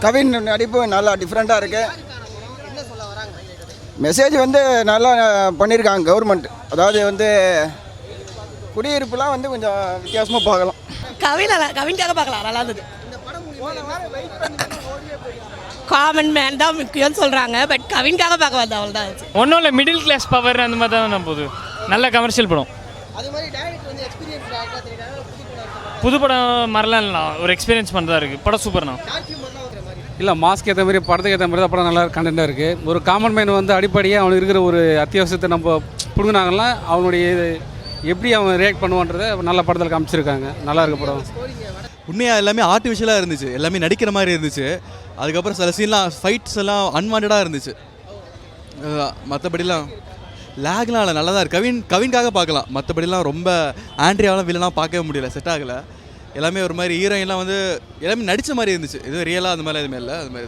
கவின் நடிப்பு நல்லா டிஃப்ரெண்ட்டாக இருக்குது. மெசேஜ் வந்து நல்லா பண்ணியிருக்காங்க கவர்மெண்ட். அதாவது வந்து குடியிருப்புலாம் வந்து கொஞ்சம் வித்தியாசமாக பார்க்கலாம். கவின்காக பார்க்கலாம், நல்லா இருந்தது. காமன் மேன் தான் முக்கியம்னு சொல்கிறாங்க, பட் கவின்காக பார்க்க வந்தேன், அவள் தான். ஒன்றும் இல்லை, மிடில் கிளாஸ் பவர் அந்த மாதிரி தான் நான் போகுது. நல்ல கமர்ஷியல் படம். புது படம் மாதிரிலாம் இல்லைண்ணா, ஒரு எக்ஸ்பீரியன்ஸ் பண்ணுறதா இருக்குது. படம் சூப்பர்ண்ணா. இல்லை, மாஸ்க்கு ஏற்ற மாதிரி படத்துக்கு ஏற்ற மாதிரி தான் படம் நல்லா கண்டென்ட்டாக இருக்குது. ஒரு காமன் மேன் வந்து அடிப்படையாக அவனுக்கு இருக்கிற ஒரு அத்தியாவசியத்தை நம்ம பிடுங்கினாங்கன்னா அவனுடைய எப்படி அவன் ரியாக்ட் பண்ணுவான்றதை நல்ல படத்தில் காமிச்சிருக்காங்க. நல்லா இருக்க படம். உண்மையாக எல்லாமே ஆர்டிஃபிஷியலாக இருந்துச்சு, எல்லாமே நடிக்கிற மாதிரி இருந்துச்சு. அதுக்கப்புறம் சில சீன்லாம் ஃபைட்ஸ் எல்லாம் அன்வான்டாக இருந்துச்சு. மற்றபடிலாம் லேக்லாம் இல்லை, நல்லா தான் இருக்குது. கவின்காக பார்க்கலாம். மற்றபடிலாம் ரொம்ப ஆண்ட்ரியாவெலாம் வில்லலாம் பார்க்கவே முடியல, செட் ஆகலை. எல்லாமே ஒரு மாதிரி ஹீரோயின்லாம் வந்து எல்லாமே நடித்த மாதிரி இருந்துச்சு. எதுவும் ரியலாக அந்த மாதிரி எதுவுமே இல்லை, அது மாதிரி தான்.